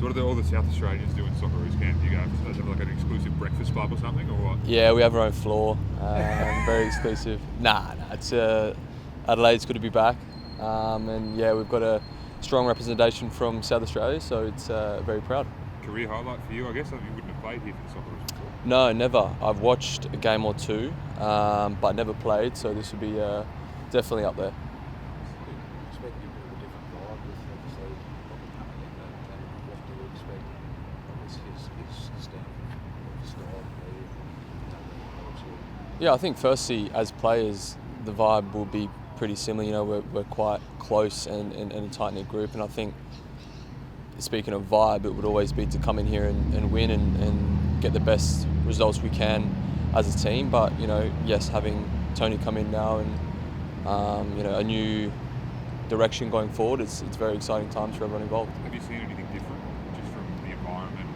So what do all the South Australians do in Socceroos camp? Do you guys have like an exclusive breakfast club or something, or what? Yeah, we have our own floor, very exclusive. It's Adelaide's good to be back, and yeah, we've got a strong representation from South Australia, so it's very proud. Career highlight for you, I guess. You wouldn't have played here for the Socceroos before. No, never. I've watched a game or two, but never played, so this would be definitely up there. Yeah, I think firstly, as players, the vibe will be pretty similar. You know, we're quite close and a tight-knit group, and I think, speaking of vibe, it would always be to come in here and win and get the best results we can as a team. But, you know, yes, having Tony come in now and, you know, a new direction going forward, it's very exciting times for everyone involved. Have you seen anything different just from the environment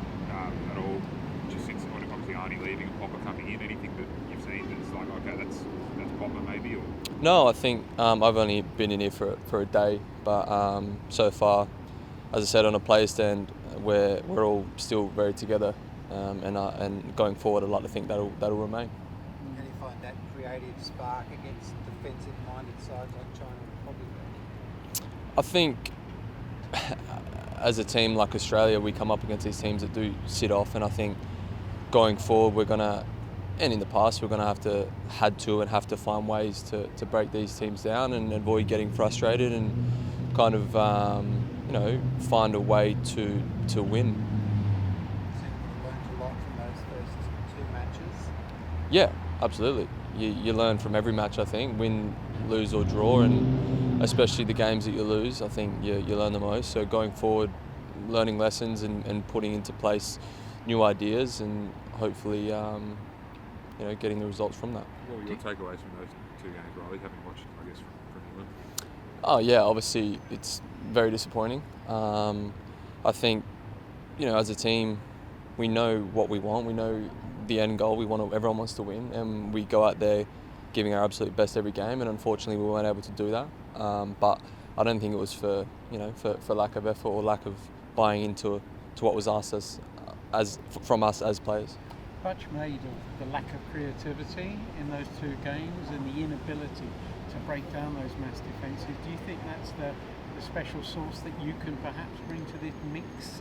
at all, just since when it comes to Arnie leaving and Popper coming in? Anything that you've seen that's like, okay, that's Popper maybe? Or? No, I think I've only been in here for a day, but so far, as I said, on a player stand, we're all still very together, and going forward, I'd like to think that'll remain. How do you find that creative spark against defensive-minded sides like China and probably? I think as a team like Australia, we come up against these teams that do sit off, and I think going forward, and in the past, we're going to have to find ways to break these teams down and avoid getting frustrated and kind of you know, find a way to win. So you learned a lot from those first two matches? Yeah, absolutely. You learn from every match, I think, win, lose or draw, and especially the games that you lose, I think you learn the most. So going forward, learning lessons and putting into place new ideas and hopefully you know, getting the results from that. What were your takeaways from those two games, Riley, having watched, I guess, from England? Oh yeah, obviously it's very disappointing. I think, you know, as a team, we know what we want. We know the end goal. Everyone wants to win, and we go out there giving our absolute best every game. And unfortunately, we weren't able to do that. But I don't think it was for lack of effort or lack of buying into what was asked from us as players. Much made of the lack of creativity in those two games and the inability to break down those mass defences. Do you think that's the special sauce that you can perhaps bring to this mix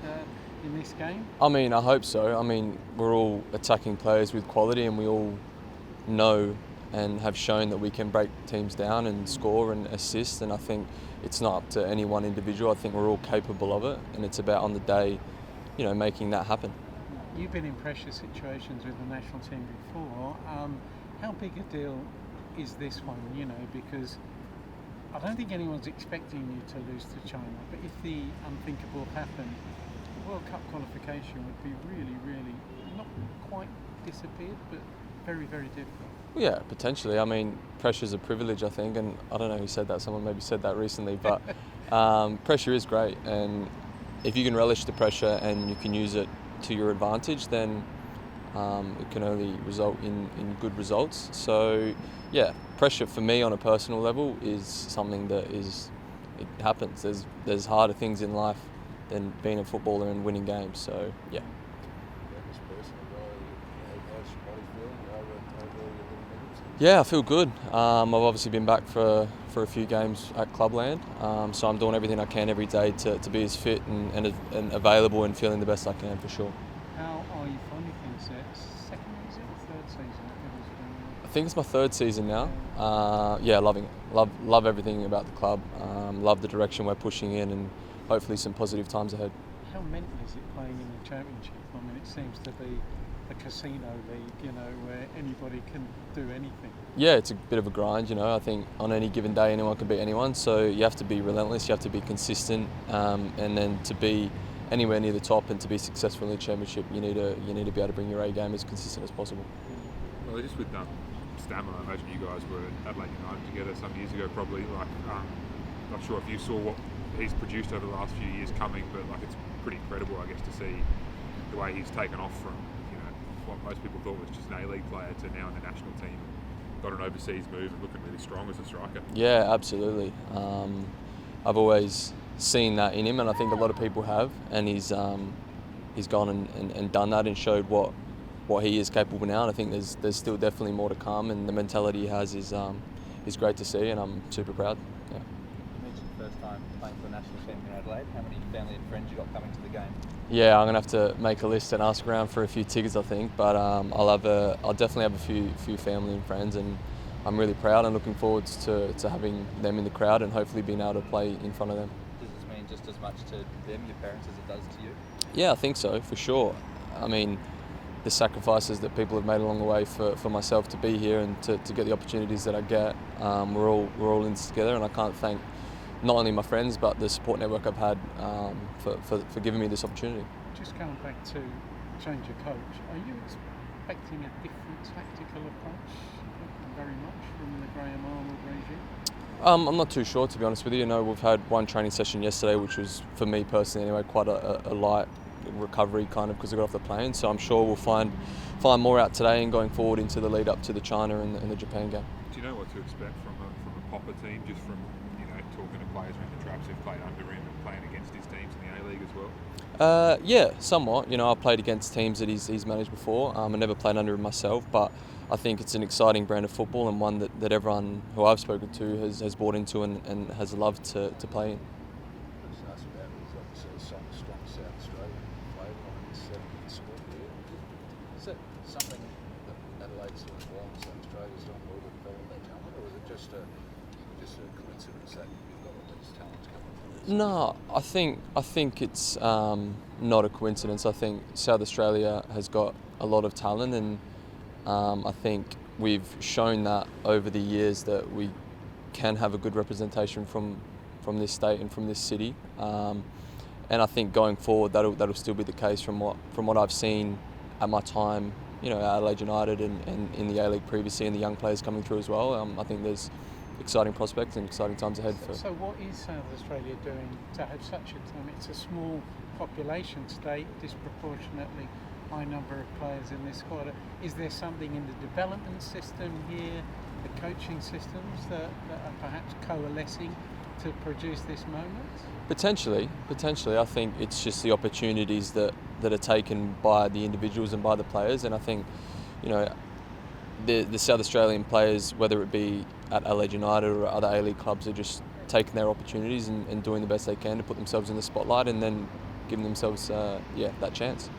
in this game? I mean, I hope so. I mean, we're all attacking players with quality, and we all know and have shown that we can break teams down and score and assist, and I think it's not up to any one individual. I think we're all capable of it, and it's about, on the day, you know, making that happen. You've been in pressure situations with the national team before. How big a deal is this one, you know, because I don't think anyone's expecting you to lose to China, but if the unthinkable happened, the World Cup qualification would be really, really not quite disappeared, but very, very difficult. Yeah, potentially. I mean, pressure's a privilege, I think, and I don't know who said that. Someone maybe said that recently, but pressure is great, and if you can relish the pressure and you can use it to your advantage, then it can only result in good results. So yeah, pressure for me on a personal level is something that it happens. There's harder things in life than being a footballer and winning games. So yeah. Yeah, I feel good. I've obviously been back for a few games at Clubland, so I'm doing everything I can every day to be as fit and available and feeling the best I can, for sure. How are you finding things? Second season or third season? I think it's my third season now. Yeah, loving it. Love everything about the club. Love the direction we're pushing in, and hopefully some positive times ahead. How mental is it playing in the Championship? I mean, it seems to be a casino league, you know, where anybody can do anything. Yeah, it's a bit of a grind, you know. I think on any given day anyone can beat anyone, so you have to be relentless, you have to be consistent, and then to be anywhere near the top and to be successful in the Championship, you need to be able to bring your A game as consistent as possible. Well, just with Stammer, I imagine you guys were at Adelaide United together some years ago, probably. Like, not sure if you saw what he's produced over the last few years coming, but like, it's pretty incredible, I guess, to see the way he's taken off from, you know, what most people thought was just an A-League player to now in the national team. Got an overseas move and looking really strong as a striker. Yeah, absolutely. I've always seen that in him, and I think a lot of people have, and he's gone and done that and showed what he is capable now. And I think there's still definitely more to come, and the mentality he has is great to see, and I'm super proud. Yeah. You mentioned first time playing for the national team in Adelaide. How many family and friends you got coming to the game? Yeah, I'm gonna have to make a list and ask around for a few tickets, I think. But I'll definitely have a few family and friends, and I'm really proud and looking forward to having them in the crowd and hopefully being able to play in front of them. Does this mean just as much to them, your parents, as it does to you? Yeah, I think so, for sure. I mean, the sacrifices that people have made along the way for myself to be here and to get the opportunities that I get, we're all in this together, and I can't thank not only my friends but the support network I've had for giving me this opportunity. Just going back to change of coach, are you expecting a different tactical approach very much from the Graham Arnold regime? I'm not too sure, to be honest with you. You know, we've had one training session yesterday, which was, for me personally anyway, quite a light recovery kind of because I got off the plane. So I'm sure we'll find more out today and going forward into the lead up to the China and the Japan game. Do you know what to expect from a Popper team, just from talking to players around the traps who've played under him and playing against his teams in the A-League as well? Yeah, somewhat. You know, I've played against teams that he's managed before. I never played under him myself, but I think it's an exciting brand of football and one that everyone who I've spoken to has bought into and has loved to play in. Asked about is obviously a strong South Australian flavour on this squad here. Is that something that Adelaide sort of wants, that Australia's done well to develop that talent, or is it just a coincidence that you've got all these talents coming from this? No, I think it's not a coincidence. I think South Australia has got a lot of talent, and I think we've shown that over the years that we can have a good representation from this state and from this city. And I think going forward that'll still be the case from what I've seen at my time, at Adelaide United and in the A-League previously, and the young players coming through as well. I think there's exciting prospects and exciting times ahead for. So what is South Australia doing to have such a team? It's a small population state, disproportionately high number of players in this squad. Is there something in the development system here, the coaching systems that are perhaps coalescing to produce this moment? Potentially. I think it's just the opportunities that are taken by the individuals and by the players, and I think, the South Australian players, whether it be at Adelaide United or other A-League clubs, are just taking their opportunities and doing the best they can to put themselves in the spotlight and then giving themselves that chance.